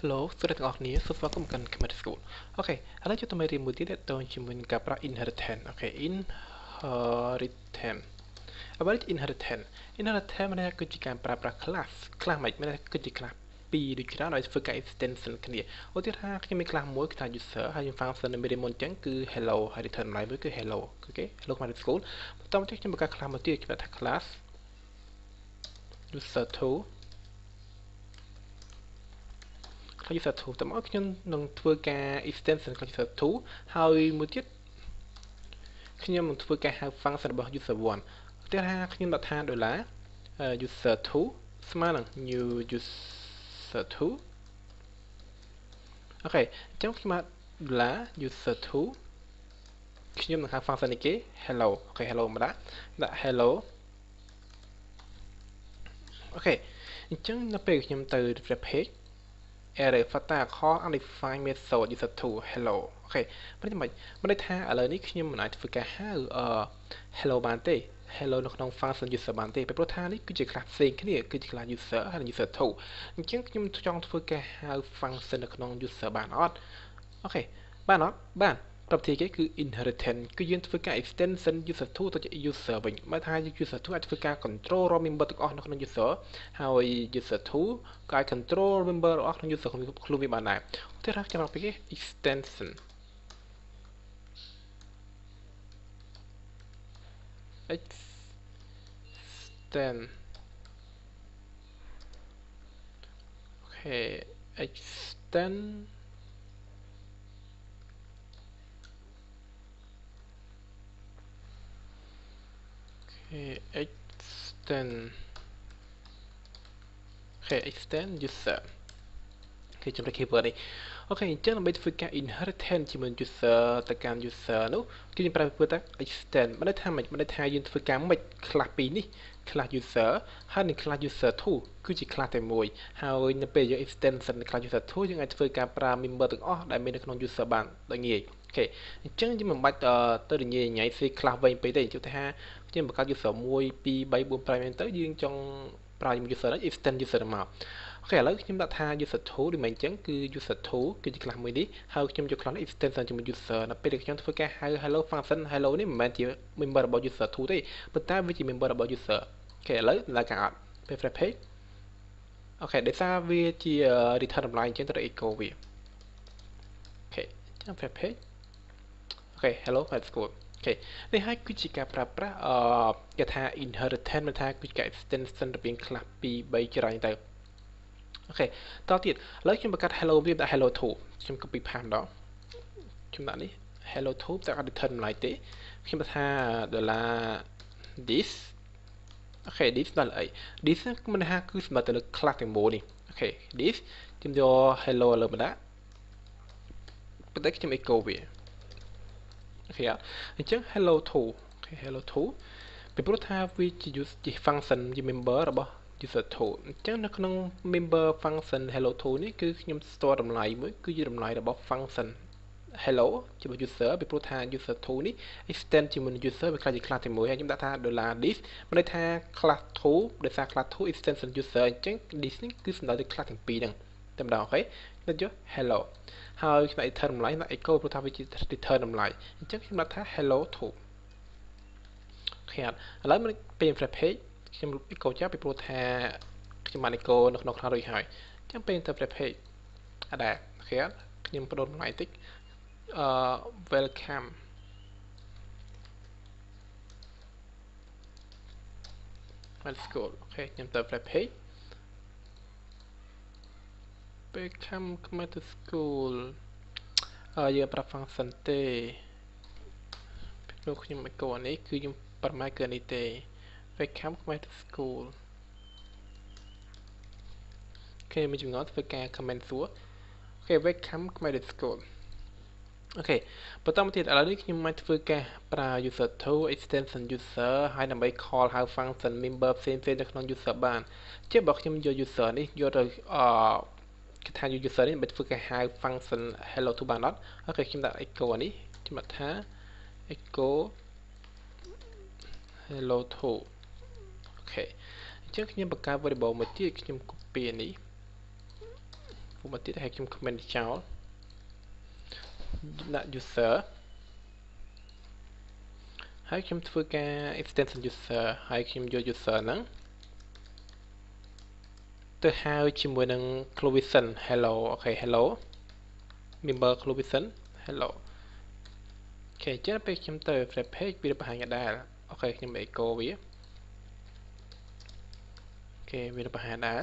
Hello សួស្តីទាំងអស់គ្នាសូមស្វាគមន៍កាន់ Khmer School អូខេឥឡូវchúng ta mớiរៀនមួយទៀតតទៅជាមួយនឹងការប្រើ inheritant អូខេ inheritant អ្វីជា inheritant inheritant មានន័យថាគឺជាការប្រើប្រាស់ class មិនមែនគឺជា class ពីរដូចច្រើនឲ្យធ្វើការ extension គ្នាឧទាហរណ៍ខ្ញុំមាន class មួយគឺថា user ហើយខ្ញុំ function នៅមេរៀនមុនអញ្ចឹងគឺ hello ហើយ return មួយគឺ hello អូខេ hello Khmer School បន្តមកទៀតខ្ញុំបង្កើត class មួយទៀតគេថា class user2user 2តើមកខ្ញុំនឹងធ្វើការ extension user 2ហើយមួយទៀតខ្ញុំនឹងធ្វើការហៅ function របស់ user 1ឧទាហរណ៍ខ្ញុំដាក់ថា $user 2ស្មើនឹង new user 2អូខេអញ្ចឹងខ្ញុំដាក់ $user 2ខ្ញុំនឹងហៅ function នេះគេ hello អូខេ hello មកដាក់ hello អូខេអញ្ចឹងនៅពេលខ្ញុំទៅ refresh page error fatal call undefined method user 2 hello អូខេមិនន័យថាឥឡូវនេះខ្ញុំមិនអាចធ្វើការហៅhello បានទេ hello នៅក្នុង function user បានទេព្រោះថានេះគឺជា class ផ្សេងគ្នាគឺជា class user ហើយ user 2អញ្ចឹងខ្ញុំចង់ធ្វើការហៅ function នៅក្នុង user បានអត់អូខេបានអត់បានប្រតិគេគឺ inheritant គឺយើងធ្វើការ extension user 2ទៅជា user វិញបើថា user 2អាចធ្វើការ control រាល់ member ទាំងអស់នៅក្នុង user ហើយ user 2ក៏អាច control member របស់ក្នុង user ខ្លួនវាបានដែរឧទាហរណ៍ខ្ញុំដាក់ពីគេ extension extend អូខេ extend extend user គេចំណុច keyword នេះអូខេអញ្ចឹងដើម្បីធ្វើការ inheritance ជាមួយ user ទៅកាន់ user នោះគឺយើងប្រើពាក្យថា extend មិនន័យថាយើងធ្វើការមិន class ពីរនេះ class user ហើយនិង class user 2គឺជា class តែមួយហើយនៅពេលយើង extension class user 2យើងអាចធ្វើការប្រើ member ទាំងអស់ដែលមាននៅក្នុង user បានដោយងាយអូខេអញ្ចឹងយើងមិនបាច់ទៅរញ៉េរញ៉ៃ C class វិញពេកទេឧទាហរណ៍យើងបង្កើត user 1 2 3 4 5ហ្នឹងទៅយើងចង់ប្រើ user នេះ extend user ទៅមកអូខេឥឡូវខ្ញុំដាក់ថា user 2 ដូចមិនអញ្ចឹងគឺ user 2គឺជា class មួយនេះហើយខ្ញុំយក class នេះ extension ជាមួយ user នៅពេលដែលខ្ញុំធ្វើការហៅ hello function hello នេះមិនមែនជា member របស់ user 2ទេប៉ុន្តែវាជា member របស់ user អូខេឥឡូវឡើងការអត់ពេល refresh page អូខេដោយសារវាជា return តម្លៃអញ្ចឹងត្រូវ echo វាអូខេអញ្ចឹង refresh page អូខេ hello high school អូខេនេះហើយគឺជាការប្រើប្រាស់គេថា inheritance មិនថាគឺជាការ extension រវាង class 2 3ច្រើនទៅអូខេតទៀតឥឡូវខ្ញុំបង្កើត hello វាដាក់ hello 2ខ្ញុំ copy path ម្ដងខ្ញុំដាក់នេះ hello 2តែអត់ return តម្លៃទេខ្ញុំដាក់ថា $this អូខេ this ដល់អី this មិនថាគឺសម្រាប់ទៅលើ class ទាំងមូលនេះអូខេ this ខ្ញុំយក hello លើមកដាក់ប៉ុន្តែខ្ញុំ echo វាអូខេអញ្ចឹង hello 2អូខេ hello 2ពីព្រោះថាវាជា function ជា member របស់ user 2អញ្ចឹងនៅក្នុង member function hello 2នេះគឺខ្ញុំ store តម្លៃមួយគឺជាតម្លៃរបស់ function hello ជាមួយ user ពីព្រោះថា user 2នេះ extend ជាមួយ user វាខ្លាចជា class តែមួយហើយខ្ញុំដាក់ថា $this មានន័យថា class 2ដោយសារ class 2 extension user អញ្ចឹង this នេះគឺសំដៅទៅ class ទាំងពីរហ្នឹងតែម្ដងអូខេខ្ញុំយក hello ហើយខ្ញុំដាក់ return តម្លៃដាក់ echo ព្រោះថាវាជា return តម្លៃអញ្ចឹងខ្ញុំដាក់ថា hello 2អូខេឥឡូវពេល refresh page ខ្ញុំ echo ចាប់ពីព្រោះថាខ្ញុំបាន echo នៅក្នុង class រួចហើយអញ្ចឹងពេល refresh page អត់ដែរអូខេខ្ញុំបដូរតម្លៃតិចwelcome let's go អូខេខ្ញុំទៅ refresh page welcome Khmer to school យើងប្រើ function ទេព្រោះខ្ញុំមកកូននេះគឺខ្ញុំប្រម៉ែគឺនេះទេ welcome Khmer to school អូខេមានចម្ងល់ធ្វើការ comment សួរអូខេ welcome Khmer to school អូខេបន្តមកទៀតឥឡូវនេះខ្ញុំមកធ្វើការប្រើ user 2 extension user ហើយដើម្បី call ហៅ function member ផ្សេងៗនៅក្នុង user បានជាបើខ្ញុំយក user នេះយកទៅគេថា user នេះដើម្បីធ្វើការហៅ function hello 2បានអត់អូខេខ្ញុំដាក់ echo នេះខ្ញុំដាក់ថា echo hello 2អូខេអញ្ចឹងខ្ញុំបង្កើត variable មួយទៀតខ្ញុំ copy នេះ một tiết hay trong comment cháu là user hay trongធ្វើការ extension user ហើយខ្ញុំយក user ហ្នឹងទៅហៅជាមួយនឹង clovision hello អូខេ hello member clovision hello អូខេចឹងពេលខ្ញុំទៅ web page វាបង្ហាញដដែលអូខេខ្ញុំ echo វាអូខេវាបង្ហាញដែរ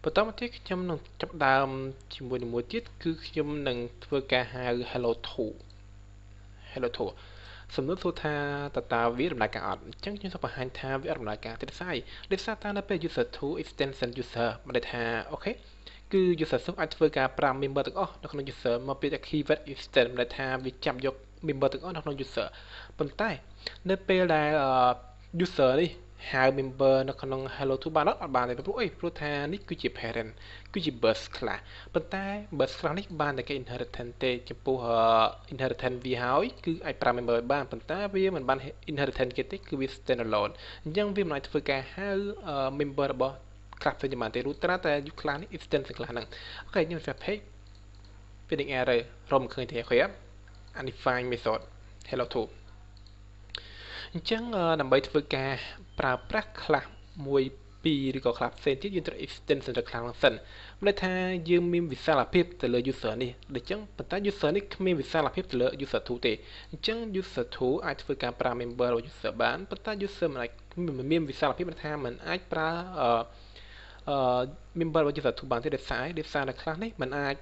បន្តមកទៀតខ្ញុំនឹងចាប់ដើមជាមួយនឹងមួយទៀតគឺខ្ញុំនឹងធ្វើការហៅ hello to សំណួរសួរថាតើវាដំណើរការអត់អញ្ចឹងខ្ញុំសូមបង្ហាញថាវាអត់ដំណើរការទេដោយសារតែនៅពេល user to extension user មិនដែលថាអូខេគឺ user អាចធ្វើការប្រើ member ទាំងអស់នៅក្នុង user មកពី keyword extend មិនដែលថាវាចាប់យក member ទាំងអស់នៅក្នុង user ប៉ុន្តែនៅពេលដែល user នេះហៅ member នៅក្នុង hello to បានអត់បានទេព្រោះថានេះគឺជា parent គឺជា bus ខ្លះប៉ុន្តែ bus ខ្លះនេះបានតែគេ inheritant ទេចំពោះ inheritant វាហើយគឺអាចប្រើ member បានប៉ុន្តែវាមិនបាន inheritant គេទេគឺវា standalone អញ្ចឹងវាមិនអាចធ្វើការហៅ member របស់ខ្លះផ្សេងបានទេរួចត្រាតែ ខ្លះនេះ extension ខ្លះហ្នឹងអូខេខ្ញុំ web page finding error រំឃើញទេអូខេ undefined method hello to អញ្ចឹងដើម្បីធ្វើការប្រើប្រាស់ខ្លះមួយពីរឬក៏ខ្លះផ្សេងទៀតយើងត្រូវ extension ទៅខ្លះហ្នឹងសិនមានន័យថាយើងមានវិសាលភាពទៅលើ user នេះដូច្នេះប៉ុន្តែ user នេះគ្មានវិសាលភាពទៅលើ user 2ទេអញ្ចឹង user 2អាចធ្វើការប្រើ member របស់ user បានប៉ុន្តែ user មិនអាចមានវិសាលភាពថាមិនអាចប្រើ member របស់ user 2បានទេដោយសារតែខ្លះនេះមិនអាច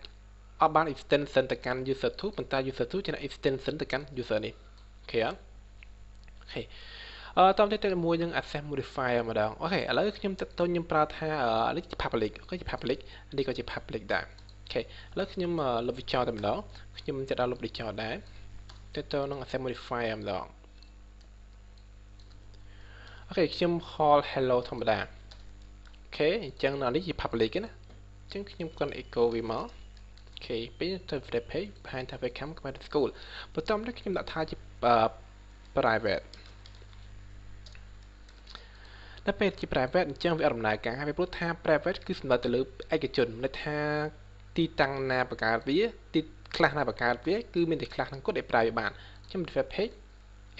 អត់បាន extension ទៅកាន់ user 2ប៉ុន្តែ user 2ជា extension ទៅកាន់ user នេះអូខេអូខេតោះទៅមួយនឹង access modifier ម្ដងអូខេឥឡូវខ្ញុំប្រើថានេះជា public អូខេជា public នេះក៏ជា public ដែរអូខេឥឡូវខ្ញុំលុបវាចោលតែម្ដងខ្ញុំจะដល់លុបវាចោលដែរទៅនឹង access modifier ម្ដងអូខេខ្ញុំ call hello ធម្មតាអូខេអញ្ចឹងនេះជា public ណាអញ្ចឹងខ្ញុំគាត់ echo វាមកអូខេពេលទៅ web page បង្ហាញថា welcome to school បន្ទាប់មកខ្ញុំដាក់ថាជា private ដល់ពេលជា private អញ្ចឹងវាអត់ដំណើរការពីព្រោះថា private គឺសំដៅទៅលើឯកជនន័យថាទីតាំងណាបង្កើតវាទីខ្លះណាបង្កើតវាគឺមានតែខ្លះហ្នឹងគាត់ដែលប្រើវាបានអញ្ចឹង web page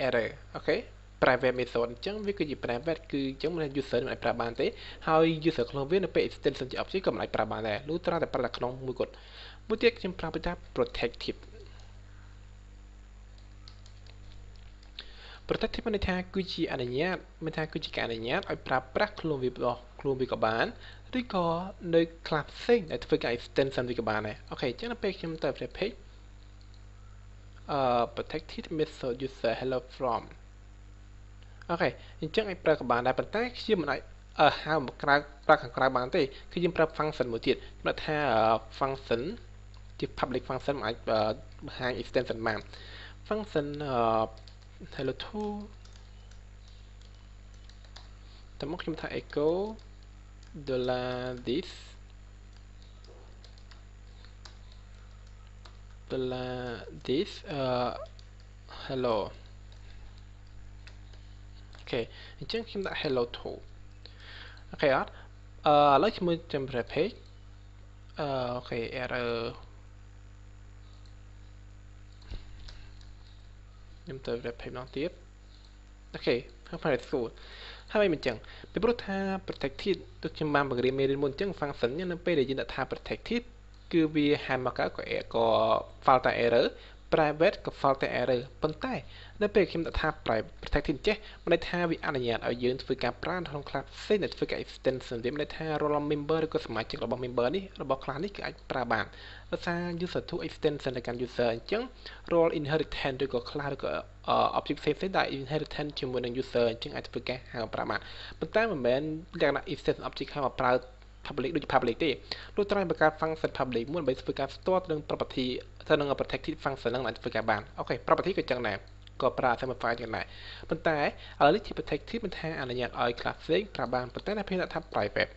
error អូខេ private method អញ្ចឹងវាគឺជា private គឺអញ្ចឹងមិន user មិនអាចប្រើបានទេហើយ user ក្នុងវានៅពេល extension ជា object ក៏មិនអាចប្រើបានដែរលុះត្រាតែប្រើតែក្នុងមួយគាត់មួយទៀតខ្ញុំប្រើថា protective protective មានន័យថាគឺជាអនុញ្ញាតមានថាគឺជាការអនុញ្ញាតឲ្យប្រើប្រាស់ខ្លួនវាក៏បានឬក៏នៅខ្លះផ្សេងដែលធ្វើការ extension វាក៏បានដែរអូខេអញ្ចឹងនៅពេលខ្ញុំទៅ web page protected method user hello from អូខេអញ្ចឹងអាចប្រើក៏បានដែរប៉ុន្តែខ្ញុំមិនអាចហៅមកប្រើខាងក្រៅបានទេគឺយើងប្រើ function មួយទៀតគេថា function ជា public function មិនអាចបង្ហាញ extension បាន function hello to តែមកខ្ញុំថា echo $this hello អូខេអញ្ចឹងខ្ញុំដាក់ hello to អូខេអត់ឥឡូវជាមួយ template page អូខេ error ខ្ញុំទៅ web page ម្ដងទៀតអូខេ Primary School ហើយមិនអញ្ចឹងពីព្រោះថា protected ដូចខ្ញុំបានបង្រៀនមេរៀនមុនអញ្ចឹង function នៅពេលដែលយើងដាក់ថា protected គឺវាហាមមកកើតក៏ file តែ error private ក៏ file តែ error ប៉ុន្តែនៅពេលខ្ញុំដាក់ថា protected ចេះមិនន័យថាវាអនុញ្ញាតឲ្យយើងធ្វើការប្រើក្នុង class ផ្សេងដែលធ្វើការ extension វាមិនន័យថា role member ឬក៏សមាជិករបស់ member នេះរបស់ class នេះគឺអាចប្រើបានដោយសារ user to extension ទៅកាន់ user អញ្ចឹង role inheritant ឬក៏ class ឬក៏ object ផ្សេងៗដែល inheritant ជាមួយនឹង user អញ្ចឹងអាចធ្វើការហៅប្រើបានប៉ុន្តែមិនមែនលក្ខណៈ extension object ហៅមកប្រើ public ដូច public ទេលុះត្រាតែបង្កើត function public មួយដើម្បីធ្វើការផ្ទាល់ទៅនឹង property ទៅនឹង protected function ហ្នឹងអាចធ្វើការបានអូខេ property ក៏ចឹងដែរក៏ប្រើ semifined ចឹងដែរប៉ុន្តែឥឡូវនេះជា protected មិនថាអនុញ្ញាតឲ្យ class ផ្សេងប្រើបានប៉ុន្តែនៅពេលដាក់ថា private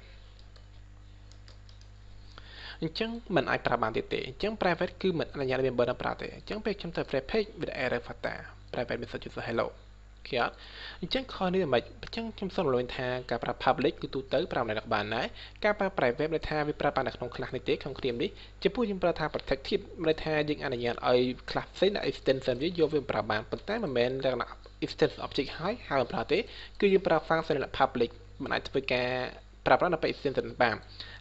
អញ្ចឹងមិនអាចប្រើបានទៀតទេអញ្ចឹង private គឺមិនអនុញ្ញាតឲ្យ member ប្រើទេអញ្ចឹងពេលខ្ញុំទៅ web page វា error fatal private message user hello គេអត់អញ្ចឹងខនេះមិនអញ្ចឹងខ្ញុំសូមរំលឹកថាការប្រើ public គឺទូទៅប្រើនៅក្នុងបានដែរការប្រើ private ន័យថាវាប្រើបាននៅក្នុង class នេះទេក្នុងគ្រាមនេះចំពោះយើងប្រើថា protected ន័យថាយើងអនុញ្ញាតឲ្យ class ផ្សេងដាក់ extension វាយកវាប្រើបានប៉ុន្តែមិនមែនលក្ខណៈ extension object ហើយប្រើទេគឺយើងប្រើ function public មិនអាចធ្វើការប្រើប្រាស់នៅពេល extension បាន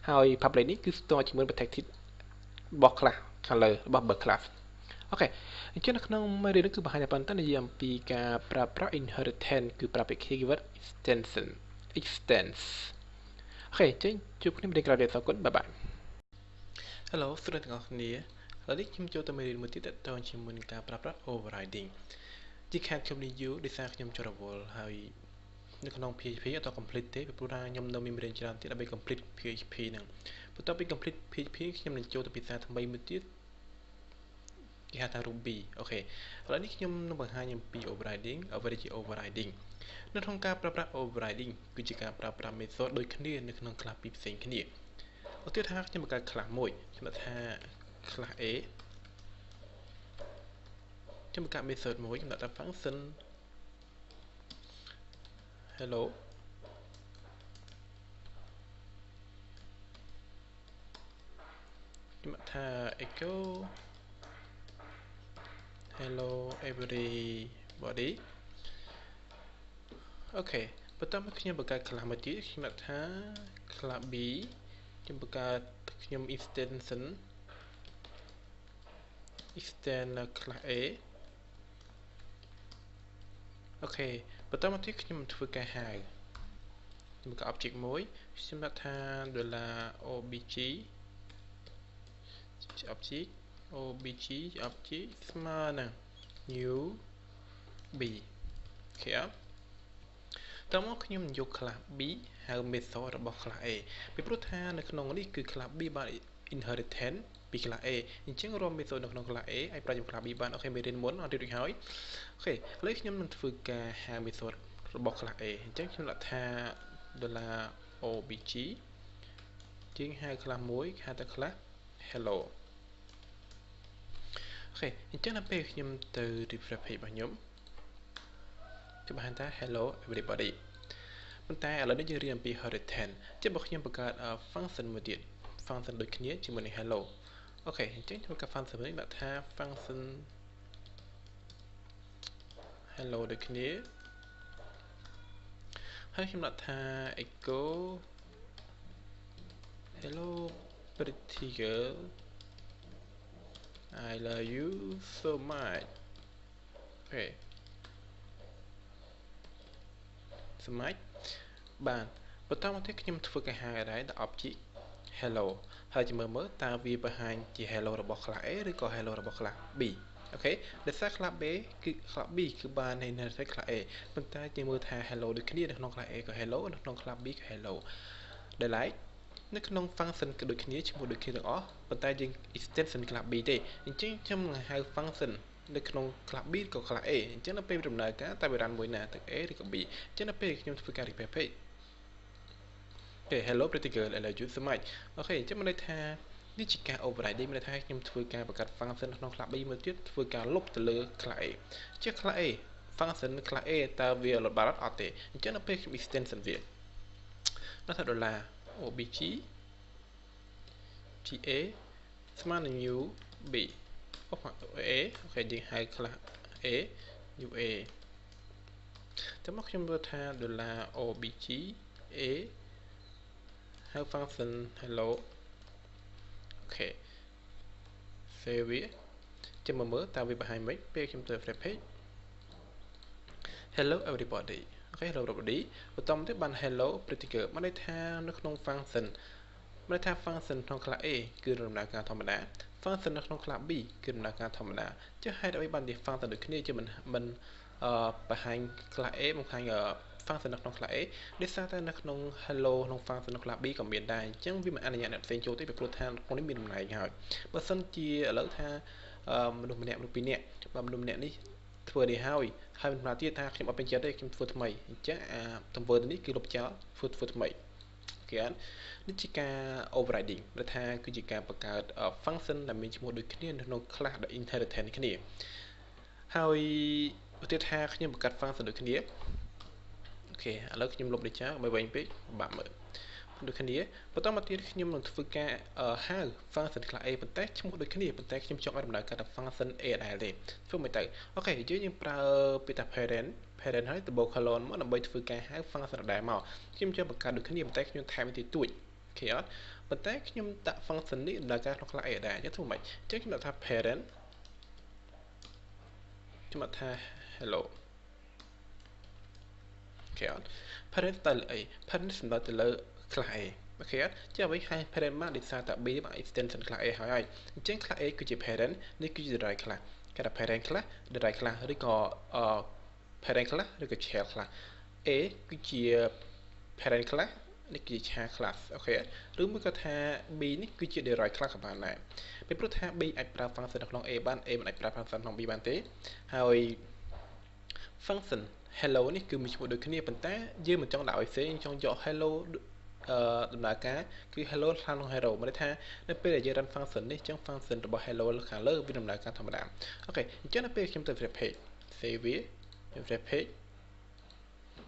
ហើយ public នេះគឺស្ទាល់ជាមួយ protected របស់ class ខាងលើរបស់ class អូខេអញ្ចឹងនៅក្នុងមេរៀននេះគឺបង្ហាញតែប៉ុណ្្នឹងនិយាយអំពីការប្រើប្រាស់ inheritant គឺប្រើពាក្យ keyword extension extends អូខេអញ្ចឹងជួបគ្នាមេរៀនក្រោយទៀតអរគុណបាយបាយ Hello ស្រីទាំងអស់គ្នាឥឡូវនេះខ្ញុំចូលទៅមេរៀនមួយទៀតតទៅជាមួយនឹងការប្រើប្រាស់ overriding ជាខាតខ្ញុំនេះយូរដោយសារខ្ញុំចូលរវល់ហើយនៅក្នុង PHP អត់ complete ទេពីព្រោះថាខ្ញុំនៅមានមេរៀនច្រើនទៀតដើម្បី complete PHP ហ្នឹងបន្ទាប់ពី complete PHP ខ្ញុំនឹងចូលទៅភាសាថ្មីមួយទៀតគេហៅថា Ruby អូខេឥឡូវនេះខ្ញុំនឹងបង្ហាញអំពី overriding អ្វីជា overriding នៅក្នុងការប្រើប្រាស់ overriding គឺជាការប្រើប្រាស់ method ដូចគ្នានៅក្នុង class ពីរផ្សេងគ្នាឧទាហរណ៍ខ្ញុំបង្កើត class មួយខ្ញុំដាក់ថា class A ខ្ញុំបង្កើត method មួយខ្ញុំដាក់ថា function hello ខ្ញុំដាក់ថា echo hello everybody អូខេបន្ទាប់មកខ្ញុំបង្កើត class មួយទៀតខ្ញុំដាក់ថា class B ខ្ញុំបង្កើតខ្ញុំ extension extend class A អូខេបន្តមកទៀតខ្ញុំធ្វើការហៅខ្ញុំបង្កើត object មួយខ្ញុំដាក់ថា $obj object obj object ស្មើនឹង new b អូខេអត់តមកខ្ញុំយក class B ហៅ method របស់ class A ពីព្រោះថានៅក្នុងនេះគឺ class B បាន inheritant ពី class A អញ្ចឹងរាល់ method នៅក្នុង class A អាចប្រើជា class B បានអូខេមេរៀនមុនអត់រៀបរួចហើយអូខេឥឡូវខ្ញុំនឹងធ្វើការហៅ method របស់ class A អញ្ចឹងខ្ញុំដាក់ថា $obj ជាងហៅ class មួយហៅថា class hello អូខេអញ្ចឹងដល់ពេលខ្ញុំទៅ refresh page របស់ខ្ញុំខ្ញុំបង្ហាញថា hello everybody ប៉ុន្តែឥឡូវនេះយើងរៀនអំពី inheritant ជាបើខ្ញុំបង្កើត function មួយទៀត function ដូចគ្នាជាមួយនឹង hello អូខេអញ្ចឹងខ្ញុំបង្កើត function នេះដាក់ថា function hello ដូចគ្នាហើយខ្ញុំដាក់ថា echo hello pretty girl I love you so much អូខេសម្រាប់បានបន្តមកទៀតខ្ញុំធ្វើការហៅដែរដល់ object hello ហើយជំមើលតើវាបង្ហាញជា hello របស់ class A ឬក៏ hello របស់ class B អូខេដោយសារ class B គឺ class B គឺបាន inherit class A ប៉ុន្តែយើងមើលថា hello ដូចគ្នានៅក្នុង class A ក៏ hello នៅក្នុង class B ក៏ hello ដែលឡែកនៅក្នុង function ក៏ដូចគ្នាឈ្មោះដូចគ្នាទាំងអស់ប៉ុន្តែយើង extension class B ទេអញ្ចឹងខ្ញុំនឹងហៅ function នៅក្នុង class B ក៏ class A អញ្ចឹងដល់ពេលដំណើរការតើវារ៉ាន់មួយណាទៅ A ឬក៏ B អញ្ចឹងដល់ពេលខ្ញុំធ្វើការ refresh page អូខេ hello pretty girl I love you so much អូខេអញ្ចឹងមានន័យថានេះជាការ overriding មានន័យថាខ្ញុំធ្វើការបង្កើត function ក្នុង class B មួយទៀតធ្វើការលុបទៅលើ class A ជា class A function class A តើវាលុបបាត់អត់ទេអញ្ចឹងដល់ពេលខ្ញុំ extension វាដាក់ថា $obj ga ស្មើនឹង new b អូខេយើងហៅ class A new a តើមកខ្ញុំមើលថា $obj a ហៅ function hello អូខេ save វាចាំមើលតើវាបង្ហាញមិនពេលខ្ញុំទៅ refresh page hello everybody អូខេ hello everybody បន្តមកទៀតបាន hello pretty girl មានន័យថានៅក្នុង function មានន័យថា function ក្នុង class A គឺដំណើរការធម្មតា function នៅក្នុង class B គឺដំណើរការធម្មតាចុះហេតុអ្វីបានជា function ដូចគ្នាជាមិនបង្ហាញ class A បង្ហាញ function នៅក្នុង class A ដោយសារតែនៅក្នុង hello ក្នុង function នៅ class B ក៏មានដែរអញ្ចឹងវាមិនអនុញ្ញាតអ្នកផ្សេងចូលទេពីព្រោះថាក្នុងនេះមានតំណែងហើយបើសិនជាឥឡូវថាមនុស្សម្នាក់មនុស្សពីរនាក់បើមនុស្សម្នាក់នេះធ្វើនេះហើយម្ដងទៀតថាខ្ញុំអត់ពេញចិត្តទេខ្ញុំធ្វើថ្មីអញ្ចឹងទង្វើនេះគឺលុបចោលធ្វើថ្មីគេអត់នេះជាការ overriding ដែលថាគឺជាការបង្កើត function ដែលមានឈ្មោះដូចគ្នានៅក្នុង class ដែល inheritant គ្នាហើយ ឧទាហរណ៍ខ្ញុំបង្កើត function ដូចគ្នាអូខេឥឡូវខ្ញុំលុបនេះចោលបើវិញពេកបាក់មើលដូចគ្នាបន្តមកទៀតខ្ញុំនឹងធ្វើការហៅ function ខ្លះ A ប៉ុន្តែឈ្មោះដូចគ្នាប៉ុន្តែខ្ញុំចង់ឲ្យដំណើរការដល់ function A ដែរទេធ្វើមិនទៅអូខេយើងប្រើពាក្យថា parent ហើយ double colon មកដើម្បីធ្វើការហៅ function ដែរមកខ្ញុំចង់បង្កើតដូចគ្នាប៉ុន្តែខ្ញុំថែមតិចតួចអូខេអត់ប៉ុន្តែខ្ញុំដាក់ function នេះដំណើរការក្នុង class A ដែរអញ្ចឹងធ្វើមិនអញ្ចឹងខ្ញុំដាក់ថា parent ខ្ញុំដាក់ថា hello អូខេអត់ parent ទៅលើអី parent សំដៅទៅលើ class A អូខេអត់ចាអ្វីហៅ parent មកដោយសារតែ B មក extension class A ហើយអញ្ចឹង class A គឺជា parent នេះគឺជា derived class គេថា parent class derived class ឬក៏parent class ឬក៏ child class A គឺជា parent class នេះគឺជា child class អូខេឬមួយក៏ថា B នេះគឺជា derived class ក៏បានដែរពីព្រោះថា B អាចប្រើ function នៅក្នុង A បាន A មិនអាចប្រើ function ក្នុង B បានទេហើយ function hello នេះគឺមានឈ្មោះដូចគ្នាប៉ុន្តែយើងមិនចង់ដាក់ឲ្យផ្សេងចង់យក hello ដំណើរការគឺ hello ខាងក្នុង hero មានន័យថានៅពេលដែលយើង run function នេះអញ្ចឹង function របស់ hello ខាងលើវាដំណើរការធម្មតាអូខេអញ្ចឹងនៅពេលខ្ញុំទៅ web page save វា web page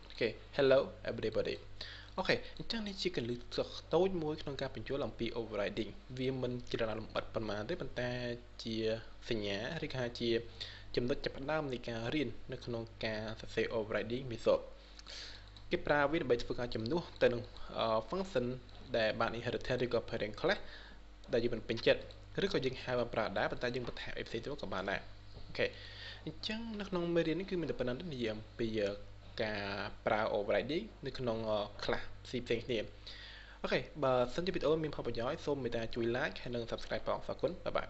អូខេ hello everybody អូខេអញ្ចឹងនេះជាកលឹះតូចមួយក្នុងការបញ្ចូលអំពី overriding វាមិនច្រើនលម្អិតប៉ុន្មានទេប៉ុន្តែជាសញ្ញាឬក៏ជាចំណុចចាប់ផ្ដើមនៃការរៀននៅក្នុងការសរសេរ overriding method គេប្រើវាដើម្បីធ្វើការជំនួសទៅនឹង function ដែលបាន inheritant ឬក៏ parent class ដែលយើងមិនពេញចិត្តឬក៏យើងហៅបានប្រើដែរប៉ុន្តែយើងបន្ថែមអីផ្សេងទៅក៏បានដែរអូខេអញ្ចឹងនៅក្នុងមេរៀននេះគឺមានតែប៉ុណ្្នឹងនិយាយអំពីការប្រើ overriding នៅក្នុង class ផ្សេងគ្នាអូខេបើសិនជាវីដេអូមានផលប្រយោជន៍សូមមេត្តាជួយ like ហើយនិង subscribe ផងអរគុណបាយបាយ